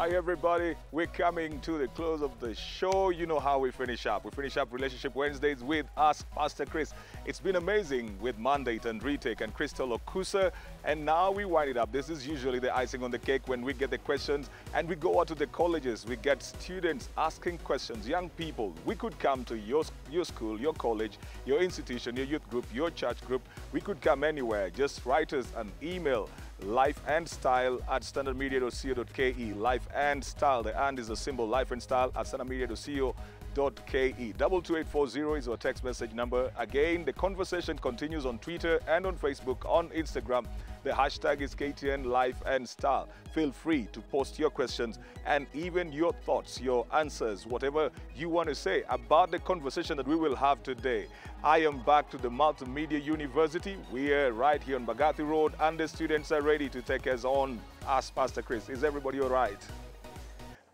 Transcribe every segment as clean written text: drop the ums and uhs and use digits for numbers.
Hi everybody, we're coming to the close of the show. You know how we finish up. We finish up Relationship Wednesdays with Ask Pastor Chris. It's been amazing with Mandate and Retake and Crystal Okusa. And now we wind it up. This is usually the icing on the cake when we get the questions and we go out to the colleges. We get students asking questions, young people. We could come to your school, your college, your institution, your youth group, your church group. We could come anywhere. Just write us an email. lifeandstyle@standardmedia.co.ke. Life and Style. The and is a symbol. Life and Style @standardmedia.co.ke. 22840 is our text message number. Again, the conversation continues on Twitter and on Facebook, on Instagram. The hashtag is KTN Life and Style. Feel free to post your questions and even your thoughts, your answers, whatever you want to say about the conversation that we will have today. I am back to the Multimedia University. We are right here on Bagathi Road and the students are ready to take us on. Ask Pastor Chris. Is everybody all right?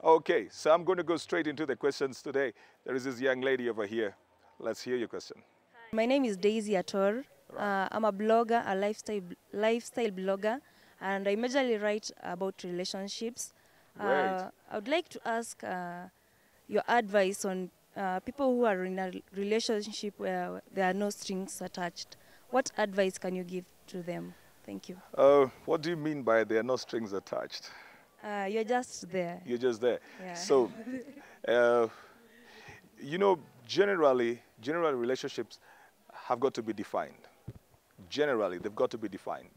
Okay, so I'm going to go straight into the questions today. There is this young lady over here. Let's hear your question. My name is Daisy Ator. I'm a blogger, a lifestyle blogger, and I majorly write about relationships. Great. I would like to ask your advice on people who are in a relationship where there are no strings attached. What advice can you give to them? Thank you. What do you mean by there are no strings attached? You're just there. You're just there. Yeah. So, you know, generally relationships have got to be defined. Generally, they've got to be defined.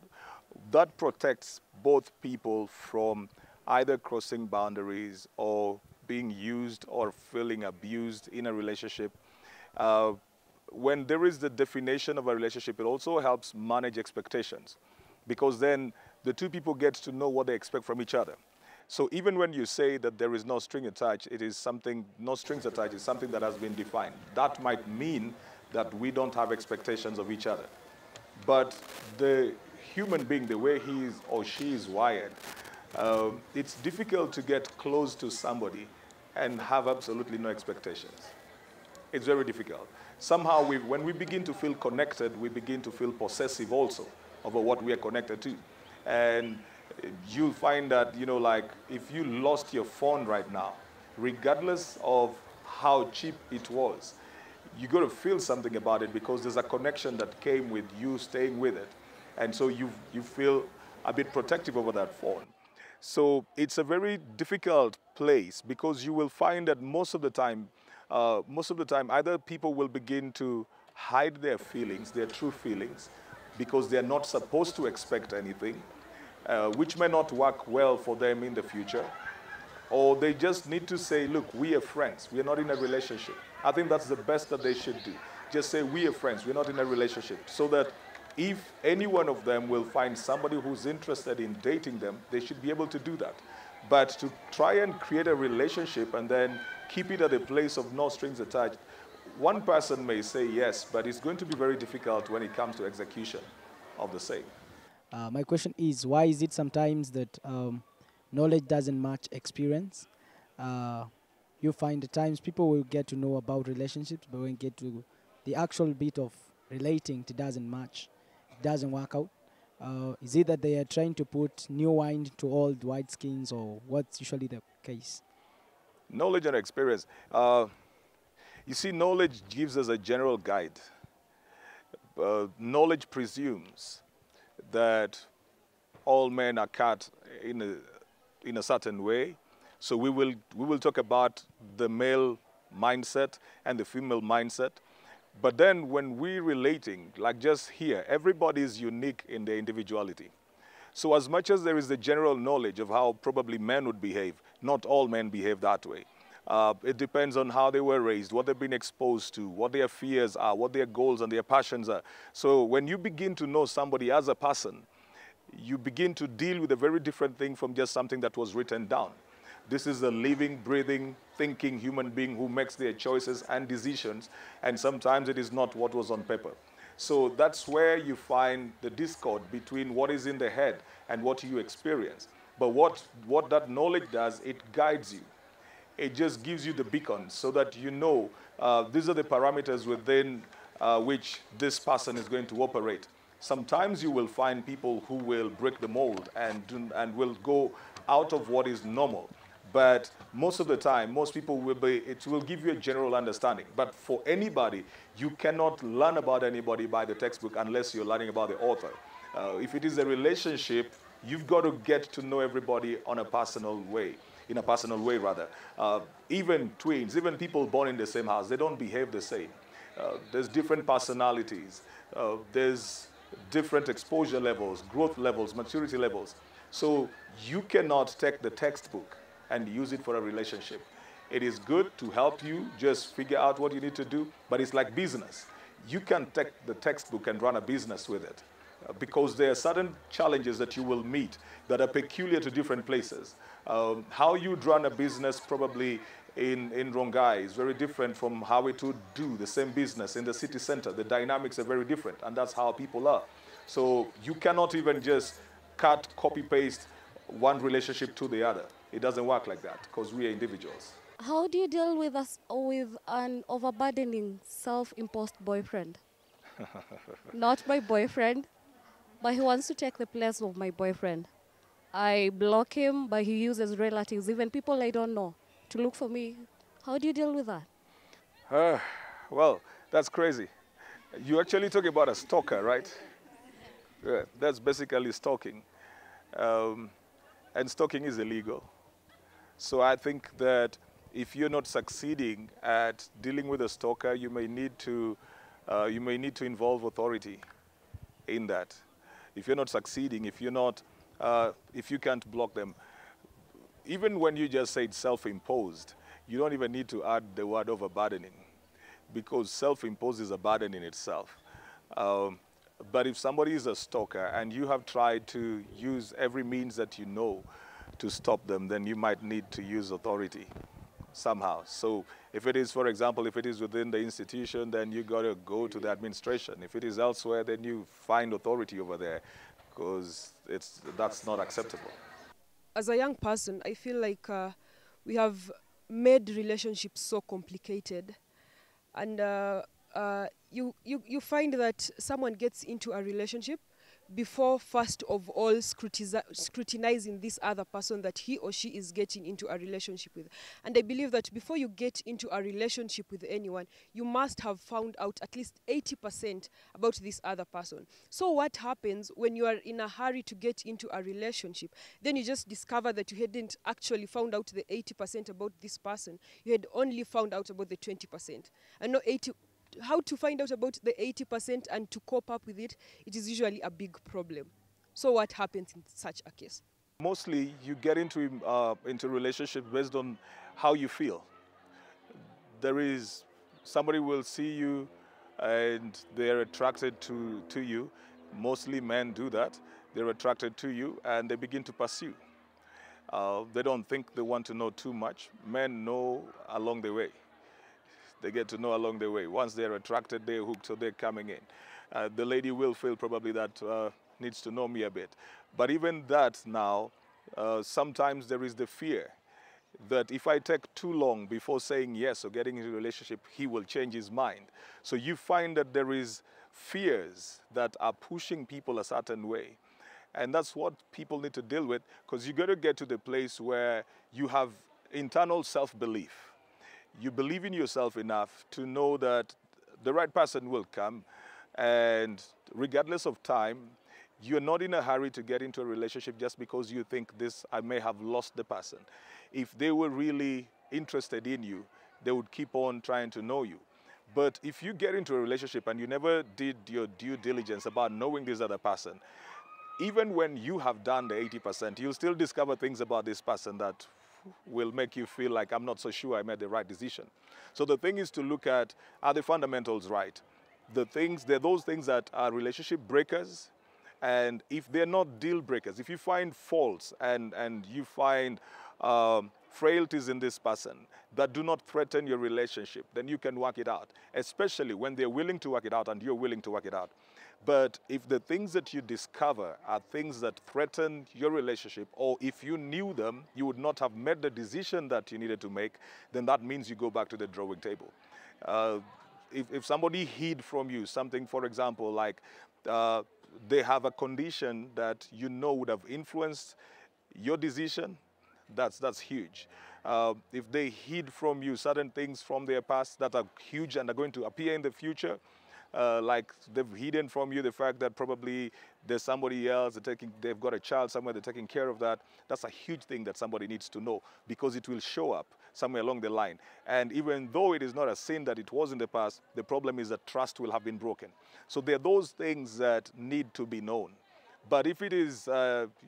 That protects both people from either crossing boundaries or being used or feeling abused in a relationship. When there is the definition of a relationship, it also helps manage expectations, because then the two people get to know what they expect from each other. So even when you say that there is no string attached, it is something, no strings attached is something that has been defined. That might mean that we don't have expectations of each other. But the human being, the way he is or she is wired, it's difficult to get close to somebody and have absolutely no expectations. It's very difficult. Somehow, when we begin to feel connected, we begin to feel possessive also over what we are connected to. And you'll find that, you know, like if you lost your phone right now, regardless of how cheap it was, you got to feel something about it because there's a connection that came with you staying with it. And so you feel a bit protective over that phone. So it's a very difficult place because you will find that most of the time, either people will begin to hide their feelings, their true feelings, because they're not supposed to expect anything, which may not work well for them in the future. Or they just need to say, look, we are friends. We are not in a relationship. I think that's the best that they should do. Just say, we are friends. We're not in a relationship. So that if any one of them will find somebody who's interested in dating them, they should be able to do that. But to try and create a relationship and then keep it at a place of no strings attached, one person may say yes, but it's going to be very difficult when it comes to execution of the same. My question is, why is it sometimes that knowledge doesn't match experience? You find at times people will get to know about relationships, but when get to the actual bit of relating, it doesn't match. It doesn't work out. Is it that they are trying to put new wine to old wineskins, or what's usually the case? Knowledge and experience. You see, knowledge gives us a general guide. Knowledge presumes that all men are cut in a certain way. So we will talk about the male mindset and the female mindset. But then when we're relating, like just here, everybody is unique in their individuality. So as much as there is the general knowledge of how probably men would behave, not all men behave that way. It depends on how they were raised, what they've been exposed to, what their fears are, what their goals and their passions are. So when you begin to know somebody as a person, you begin to deal with a very different thing from just something that was written down. This is a living, breathing, thinking human being who makes their choices and decisions, and sometimes it is not what was on paper. So that's where you find the discord between what is in the head and what you experience. But what that knowledge does, it guides you. It just gives you the beacon so that you know these are the parameters within which this person is going to operate. Sometimes you will find people who will break the mold and will go out of what is normal. But most of the time, most people will be, it will give you a general understanding. But for anybody, you cannot learn about anybody by the textbook unless you're learning about the author. If it is a relationship, you've got to get to know everybody on a personal way, in a personal way rather. Even twins, even people born in the same house, they don't behave the same. There's different personalities. There's different exposure levels, growth levels, maturity levels. So you cannot take the textbook and use it for a relationship. It is good to help you just figure out what you need to do, but it's like business. You can take the textbook and run a business with it because there are certain challenges that you will meet that are peculiar to different places. How you'd run a business probably in Rongai is very different from how it would do the same business in the city center. The dynamics are very different, and that's how people are. So you cannot even just cut, copy, paste one relationship to the other. It doesn't work like that because we are individuals. How do you deal with an overburdening self-imposed boyfriend? Not my boyfriend, but he wants to take the place of my boyfriend. I block him, but he uses relatives, even people I don't know, to look for me. How do you deal with that? Well, that's crazy. You actually talking about a stalker, right? Yeah, that's basically stalking. And stalking is illegal. So I think that if you're not succeeding at dealing with a stalker, you may need to involve authority in that. If you're not succeeding, if you can't block them, even when you just said self-imposed, you don't even need to add the word overburdening, because self-imposed is a burden in itself. But if somebody is a stalker and you have tried to use every means that you know to stop them, then you might need to use authority somehow. So if it is, for example, if it is within the institution, then you got to go to the administration. If it is elsewhere, then you find authority over there, because that's not acceptable. As a young person, I feel like we have made relationships so complicated, and you find that someone gets into a relationship before first of all scrutinizing this other person that he or she is getting into a relationship with. And I believe that before you get into a relationship with anyone, you must have found out at least 80% about this other person. So what happens when you are in a hurry to get into a relationship? Then you just discover that you hadn't actually found out the 80% about this person. You had only found out about the 20%. And not 80. How to find out about the 80% and to cope up with it, it is usually a big problem. So what happens in such a case? Mostly you get into relationships based on how you feel. There is, somebody will see you and they're attracted to you. Mostly men do that. They're attracted to you and they begin to pursue. They don't think they want to know too much. Men know along the way. They get to know along the way. Once they're attracted, they're hooked, so they're coming in. The lady will feel probably that needs to know me a bit. But even that now, sometimes there is the fear that if I take too long before saying yes or getting into a relationship, he will change his mind. So you find that there is fears that are pushing people a certain way. And that's what people need to deal with, because you got to get to the place where you have internal self-belief. You believe in yourself enough to know that the right person will come, and regardless of time, you're not in a hurry to get into a relationship just because you think I may have lost the person. If they were really interested in you, they would keep on trying to know you. But if you get into a relationship and you never did your due diligence about knowing this other person, even when you have done the 80%, you'll still discover things about this person that will make you feel like, I'm not so sure I made the right decision. So the thing is to look at, are the fundamentals right? They're those things that are relationship breakers, and if they're not deal breakers, if you find faults and you find frailties in this person that do not threaten your relationship, then you can work it out, especially when they're willing to work it out and you're willing to work it out. But if the things that you discover are things that threaten your relationship, or if you knew them, you would not have made the decision that you needed to make, then that means you go back to the drawing table. If somebody hid from you something, for example, like they have a condition that you know would have influenced your decision, That's huge. If they hid from you certain things from their past that are huge and are going to appear in the future, like they've hidden from you the fact that probably there's somebody else, they've got a child somewhere, they're taking care of that. That's a huge thing that somebody needs to know, because it will show up somewhere along the line. And even though it is not a sin that it was in the past, the problem is that trust will have been broken. So there are those things that need to be known. But if it is,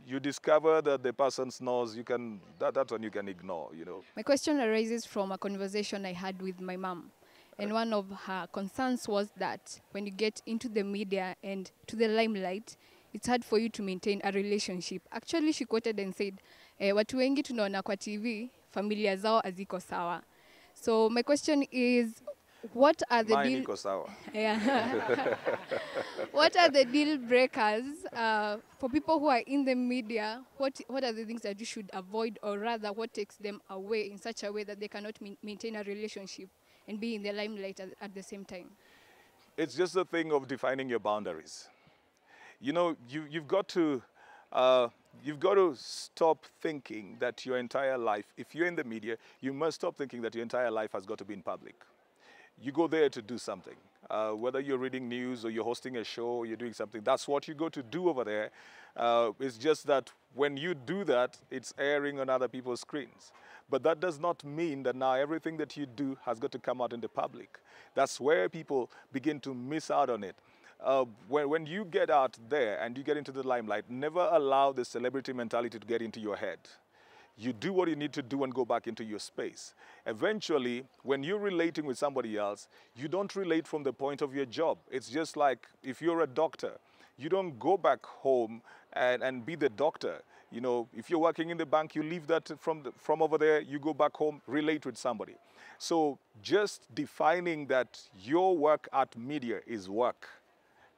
you discover that the person snores, that one you can ignore, you know. My question arises from a conversation I had with my mom. And one of her concerns was that when you get into the media and to the limelight, it's hard for you to maintain a relationship. Actually, she quoted and said, watu wengi tunaona kwa TV, familia zao haziko sawa. So my question is, what are the Mine iko sawa. Yeah. What are the deal breakers for people who are in the media? What are the things that you should avoid, or rather what takes them away in such a way that they cannot maintain a relationship and be in the limelight at the same time? It's just a thing of defining your boundaries. You know, you've got to stop thinking that your entire life, if you're in the media, you must stop thinking that your entire life has got to be in public. You go there to do something. Whether you're reading news or you're hosting a show or you're doing something, that's what you go to do over there. It's just that when you do that, it's airing on other people's screens. But that does not mean that now everything that you do has got to come out in the public. That's where people begin to miss out on it. When you get out there and you get into the limelight, never allow the celebrity mentality to get into your head. You do what you need to do and go back into your space. Eventually, when you're relating with somebody else, you don't relate from the point of your job. It's just like if you're a doctor, you don't go back home and be the doctor. You know, if you're working in the bank, you leave that from over there, you go back home, relate with somebody. So just defining that your work at media is work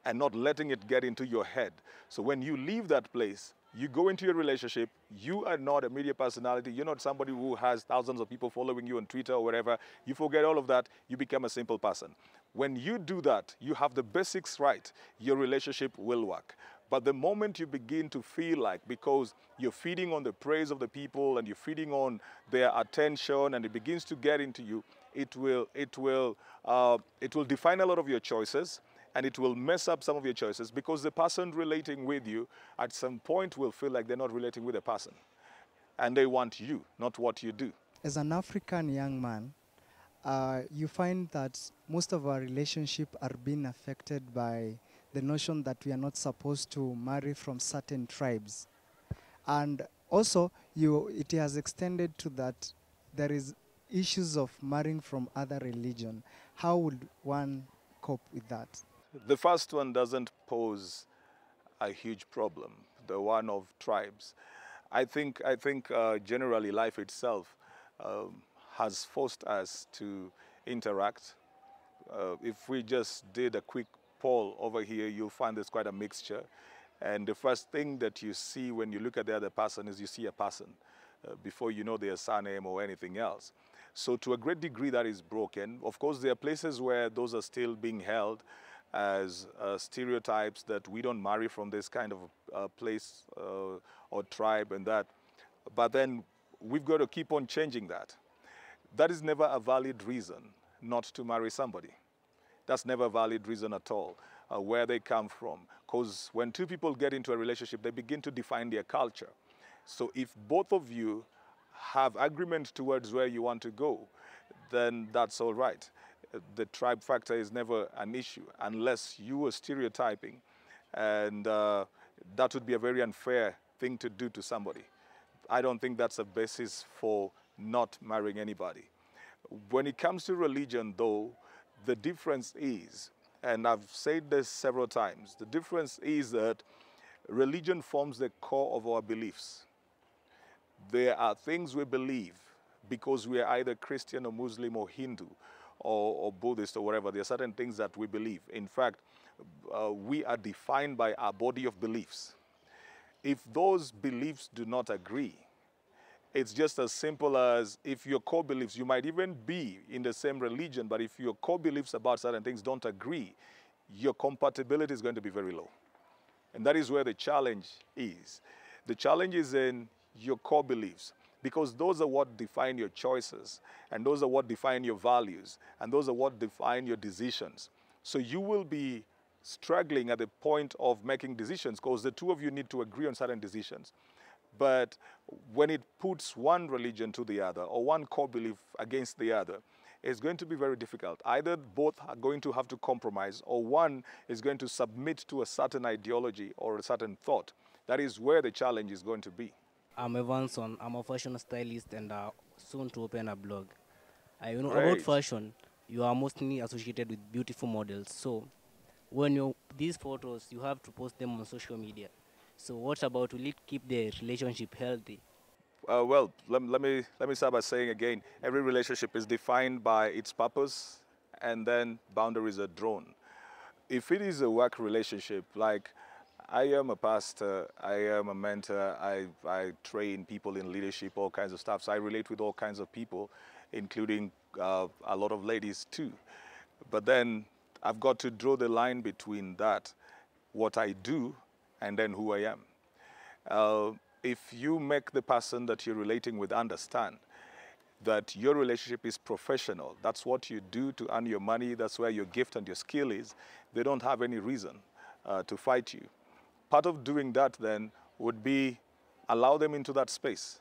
and not letting it get into your head. So when you leave that place, you go into your relationship, you are not a media personality, you're not somebody who has thousands of people following you on Twitter or wherever. You forget all of that, you become a simple person. When you do that, you have the basics right, your relationship will work. But the moment you begin to feel like, because you're feeding on the praise of the people and you're feeding on their attention and it begins to get into you, it will define a lot of your choices. And it will mess up some of your choices, because the person relating with you at some point will feel like they're not relating with the person. And they want you, not what you do. As an African young man, you find that most of our relationships are being affected by the notion that we are not supposed to marry from certain tribes. And also, it has extended to that there is issues of marrying from other religion. How would one cope with that? The first one doesn't pose a huge problem, the one of tribes. I think generally life itself has forced us to interact. If we just did a quick poll over here, you'll find there's quite a mixture. And the first thing that you see when you look at the other person is you see a person before you know their surname or anything else. So to a great degree that is broken. Of course, there are places where those are still being held as stereotypes that we don't marry from this kind of place or tribe and that. But then we've got to keep on changing that. That is never a valid reason not to marry somebody. That's never a valid reason at all, where they come from. Because when two people get into a relationship, they begin to define their culture. So if both of you have agreement towards where you want to go, then that's all right. The tribe factor is never an issue unless you are stereotyping, and that would be a very unfair thing to do to somebody. I don't think that's a basis for not marrying anybody. When it comes to religion, though, the difference is, and I've said this several times, the difference is that religion forms the core of our beliefs. There are things we believe because we are either Christian or Muslim or Hindu or Buddhist or whatever. There are certain things that we believe. In fact, we are defined by our body of beliefs. If those beliefs do not agree, it's just as simple as if your core beliefs, you might even be in the same religion, but if your core beliefs about certain things don't agree, your compatibility is going to be very low. And that is where the challenge is. The challenge is in your core beliefs. because those are what define your choices, and those are what define your values, and those are what define your decisions. So you will be struggling at the point of making decisions because the two of you need to agree on certain decisions. But when it puts one religion to the other or one core belief against the other, it's going to be very difficult. Either both are going to have to compromise, or one is going to submit to a certain ideology or a certain thought. That is where the challenge is going to be. I'm Evanson. I'm a fashion stylist and soon to open a blog. About Great. fashion, you are mostly associated with beautiful models. So when these photos, you have to post them on social media. So what about, will it keep the relationship healthy? Well, let me start by saying again, every relationship is defined by its purpose, and then boundaries are drawn. If it is a work relationship, like I am a pastor, I am a mentor, I train people in leadership, all kinds of stuff. So I relate with all kinds of people, including a lot of ladies too. But then I've got to draw the line between that, what I do, and then who I am. If you make the person that you're relating with understand that your relationship is professional, that's what you do to earn your money, that's where your gift and your skill is, they don't have any reason to fight you. Part of doing that then would be allow them into that space.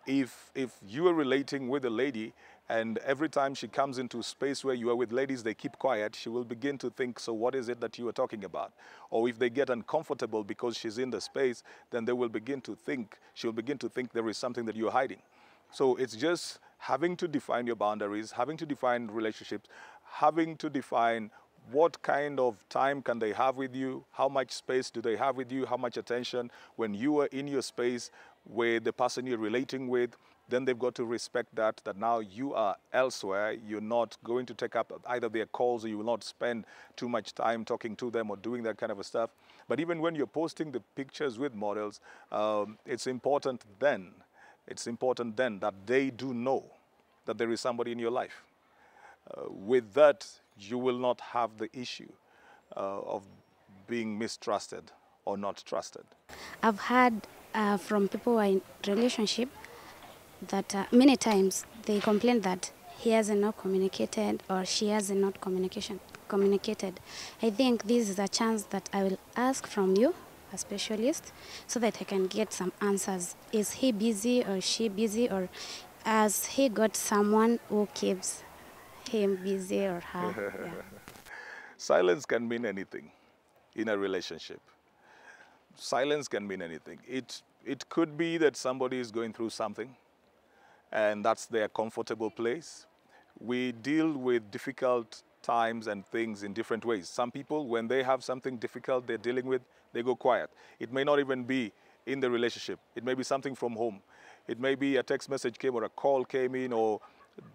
If you are relating with a lady and every time she comes into a space where you are with ladies, they keep quiet, she will begin to think, so what is it that you are talking about? Or if they get uncomfortable because she's in the space, then they will begin to think, she'll begin to think there is something that you're hiding. So it's just having to define your boundaries, having to define relationships, having to define what kind of time can they have with you, how much space do they have with you, how much attention. When you are in your space with the person you're relating with, then they've got to respect that now you are elsewhere, you're not going to take up either their calls or you will not spend too much time talking to them or doing that kind of stuff. But even when you're posting the pictures with models, it's important then that they do know that there is somebody in your life. With that, you will not have the issue of being mistrusted or not trusted. I've heard from people who are in relationship that many times they complain that he hasn't not communicated or she hasn't not communicated. I think this is a chance that I will ask from you, a specialist, so that I can get some answers. Is he busy or she busy, or has he got someone who keeps him busy or her? Yeah. Silence can mean anything in a relationship. Silence can mean anything. It could be that somebody is going through something and that's their comfortable place. We deal with difficult times and things in different ways. Some people, when they have something difficult they're dealing with, they go quiet. It may not even be in the relationship. It may be something from home. It may be a text message came or a call came in or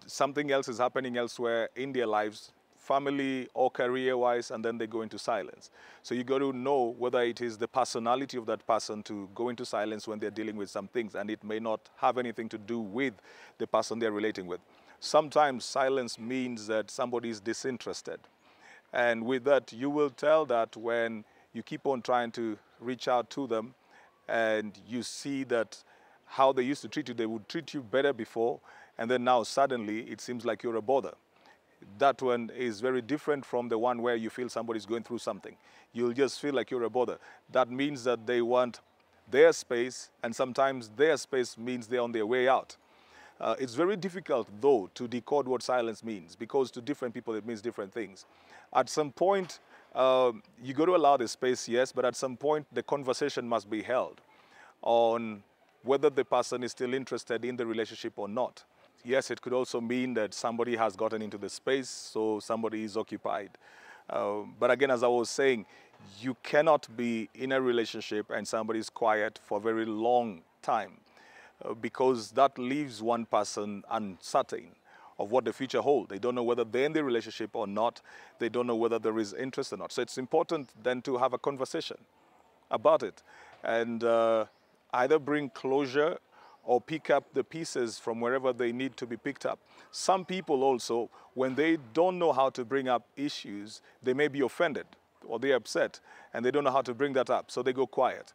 something else is happening elsewhere in their lives, family or career-wise, and then they go into silence. So you got to know whether it is the personality of that person to go into silence when they're dealing with some things, and it may not have anything to do with the person they're relating with. Sometimes silence means that somebody is disinterested. And with that, you will tell that when you keep on trying to reach out to them and you see that how they used to treat you, they would treat you better before, and then now suddenly it seems like you're a bother. That one is very different from the one where you feel somebody's going through something. You'll just feel like you're a bother. That means that they want their space, and sometimes their space means they're on their way out. It's very difficult, though, to decode what silence means, because to different people it means different things. At some point, you got to allow the space, yes, but at some point the conversation must be held on whether the person is still interested in the relationship or not. Yes, it could also mean that somebody has gotten into the space, so somebody is occupied. But again, as I was saying, you cannot be in a relationship and somebody is quiet for a very long time because that leaves one person uncertain of what the future holds. They don't know whether they're in the relationship or not. They don't know whether there is interest or not. So it's important then to have a conversation about it and either bring closure or pick up the pieces from wherever they need to be picked up. Some people also, when they don't know how to bring up issues, they may be offended. or they're upset and they don't know how to bring that up, so they go quiet.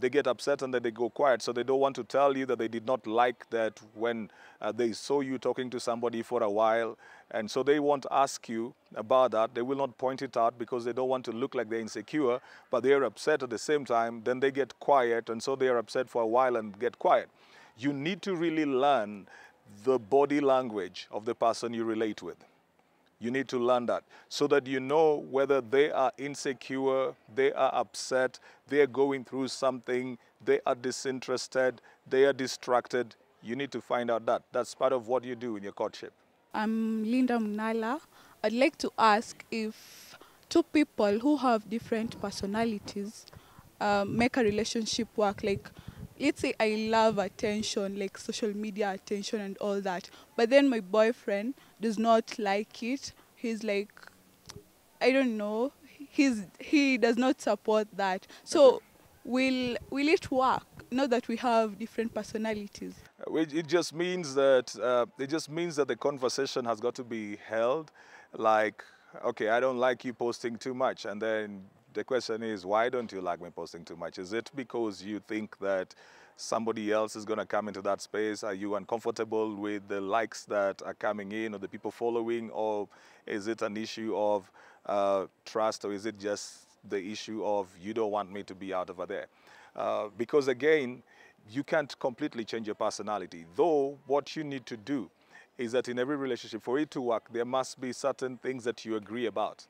They get upset and then they go quiet, so they don't want to tell you that they did not like that when they saw you talking to somebody for a while, and so they won't ask you about that. They will not point it out because they don't want to look like they're insecure, but they're upset at the same time. Then they get quiet, and so they are upset for a while and get quiet. You need to really learn the body language of the person you relate with. You need to learn that so that you know whether they are insecure, they are upset, they are going through something, they are disinterested, they are distracted. You need to find out that. That's part of what you do in your courtship. I'm Linda Mnala. I'd like to ask if two people who have different personalities make a relationship work. Like, let's say I love attention, like social media attention and all that, but then my boyfriend does not like it. He's like, I don't know, he does not support that. So will it work now that we have different personalities? It just means that the conversation has got to be held. Like, okay, I don't like you posting too much, and then the question is, why don't you like me posting too much? Is it because you think that somebody else is going to come into that space? Are you uncomfortable with the likes that are coming in or the people following? Or is it an issue of trust, or is it just the issue of you don't want me to be out over there? Because again, you can't completely change your personality. Though what you need to do is that in every relationship, for it to work, there must be certain things that you agree about.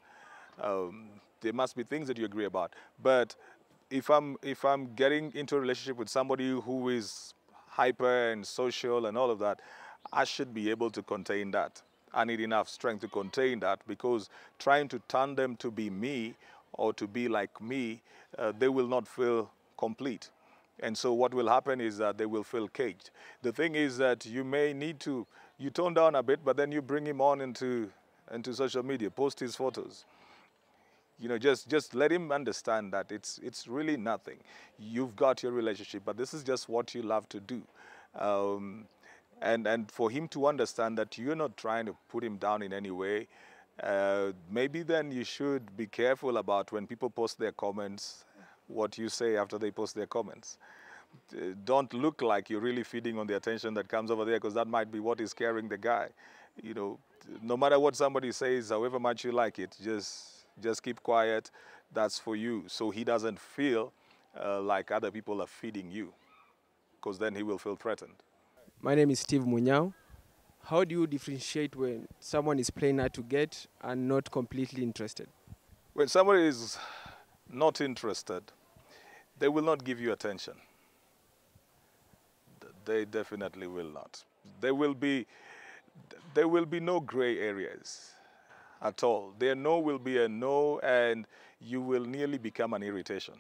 There must be things that you agree about. But if I'm getting into a relationship with somebody who is hyper and social and all of that, I should be able to contain that. I need enough strength to contain that, because trying to turn them to be me or to be like me, they will not feel complete. And so what will happen is that they will feel caged. The thing is that you may need to, you tone down a bit, but then you bring him on into social media, post his photos. You know, just let him understand that it's really nothing. You've got your relationship, but this is just what you love to do. And for him to understand that you're not trying to put him down in any way, maybe then you should be careful about when people post their comments, what you say after they post their comments. Don't look like you're really feeding on the attention that comes over there, because that might be what is scaring the guy. You know, no matter what somebody says, however much you like it, just keep quiet. That's for you, so he doesn't feel like other people are feeding you, because then he will feel threatened. My name is Steve Munyao. How do you differentiate when someone is playing hard to get and not completely interested? When somebody is not interested, they will not give you attention. They definitely will not. There will be no gray areas at all. Their no will be a no, and you will nearly become an irritation.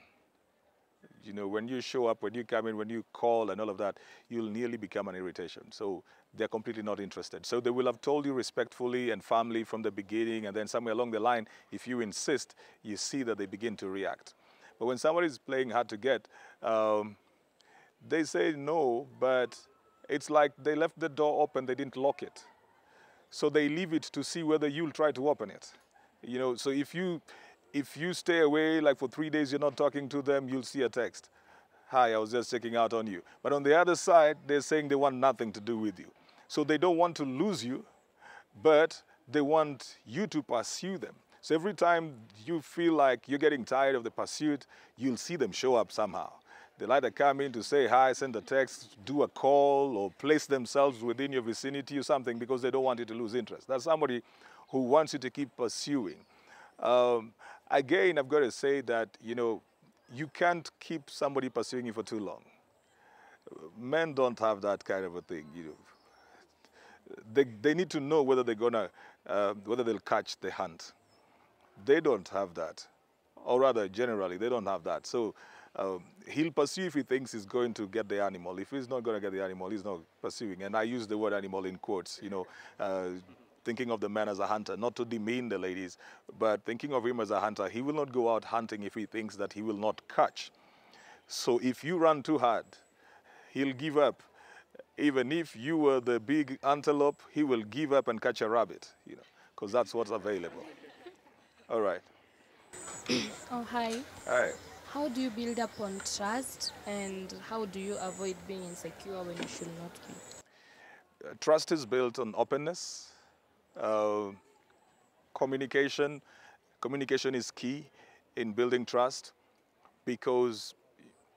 You know, when you show up, when you come in, when you call and all of that, you'll nearly become an irritation. So they're completely not interested. So they will have told you respectfully and firmly from the beginning, and then somewhere along the line, if you insist, you see that they begin to react. But when somebody is playing hard to get, they say no, but it's like they left the door open, they didn't lock it. So they leave it to see whether you'll try to open it. You know, so if you stay away, like for 3 days you're not talking to them, you'll see a text. Hi, I was just checking out on you. But on the other side, they're saying they want nothing to do with you. So they don't want to lose you, but they want you to pursue them. So every time you feel like you're getting tired of the pursuit, you'll see them show up somehow. They'll either come in to say hi, send a text, do a call, or place themselves within your vicinity or something, because they don't want you to lose interest. That's somebody who wants you to keep pursuing. Again, I've got to say that, you know, you can't keep somebody pursuing you for too long. Men don't have that kind of a thing, you know. They need to know whether they're gonna, whether they'll catch the hunt. They don't have that, or rather, generally, they don't have that. So he'll pursue if he thinks he's going to get the animal. If he's not going to get the animal, he's not pursuing. And I use the word animal in quotes, you know, thinking of the man as a hunter, not to demean the ladies, but thinking of him as a hunter. He will not go out hunting if he thinks that he will not catch. So if you run too hard, he'll give up. Even if you were the big antelope, he will give up and catch a rabbit, you know, because that's what's available. All right. Oh, hi. Hi. How do you build up on trust and how do you avoid being insecure when you should not be? Trust is built on openness, uh, communication. Communication is key in building trust because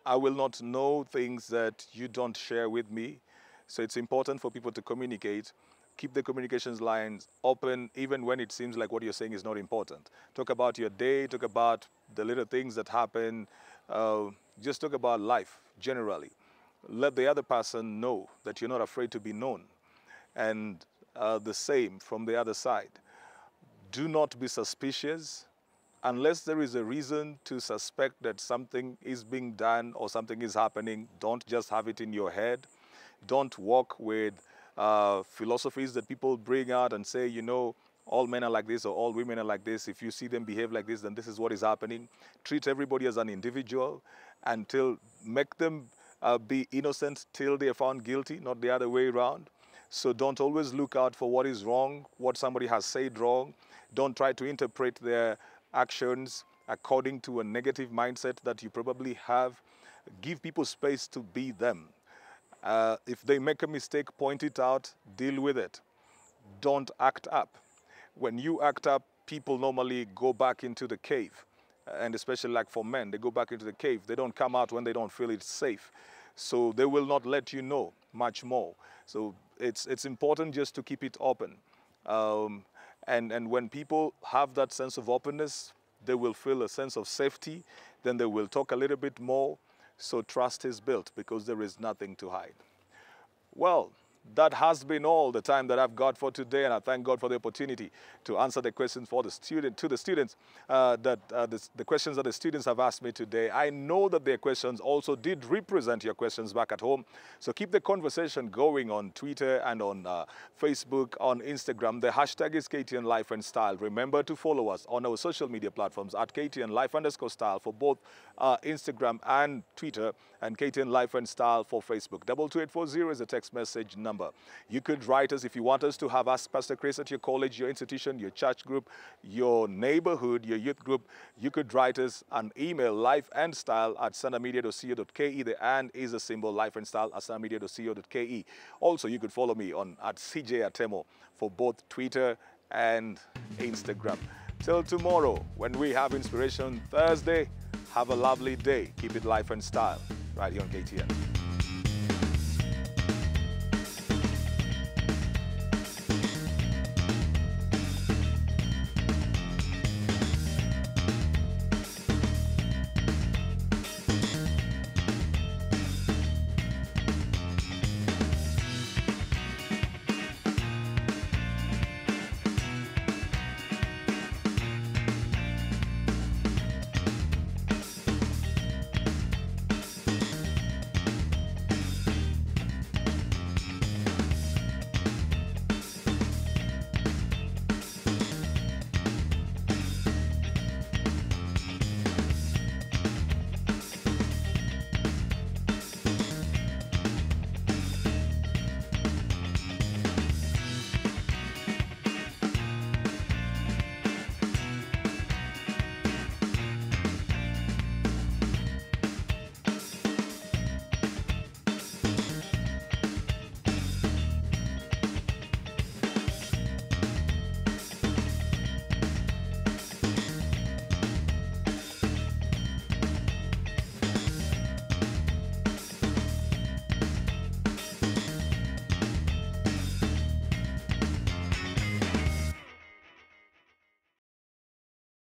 I will not know things that you don't share with me. So it's important for people to communicate. Keep the communications lines open, even when it seems like what you're saying is not important. Talk about your day, talk about the little things that happen, just talk about life generally. Let the other person know that you're not afraid to be known. And the same from the other side. Do not be suspicious unless there is a reason to suspect that something is being done or something is happening. Don't just have it in your head. Don't walk with philosophies that people bring out and say, you know, all men are like this or all women are like this. If you see them behave like this, then this is what is happening. Treat everybody as an individual until make them be innocent till they are found guilty, not the other way around. So don't always look out for what is wrong, what somebody has said wrong. Don't try to interpret their actions according to a negative mindset that you probably have. Give people space to be them. If they make a mistake, point it out, deal with it. Don't act up. When you act up, people normally go back into the cave. And especially like for men, they go back into the cave. They don't come out when they don't feel it's safe. So they will not let you know much more. So it's important just to keep it open. And when people have that sense of openness, they will feel a sense of safety. Then they will talk a little bit more. So trust is built because there is nothing to hide. Well, that has been all the time that I've got for today, and I thank God for the opportunity to answer the questions for the students, the questions that the students have asked me today. I know that their questions also did represent your questions back at home, so keep the conversation going on Twitter and on Facebook, on Instagram. The hashtag is KTN Life and Style. Remember to follow us on our social media platforms at KTN Life_Style for both Instagram and Twitter, and KTN Life and Style for Facebook. 22840 is the text message number. You could write us if you want us to have Ask Pastor Chris at your college, your institution, your church group, your neighborhood, your youth group. You could write us an email, lifeandstyle@sandamedia.co.ke. The and is a symbol, lifeandstyle@sandamedia.co.ke. Also, you could follow me on at CJ Atemo for both Twitter and Instagram. Till tomorrow, when we have Inspiration Thursday, have a lovely day. Keep it life and style right here on KTN.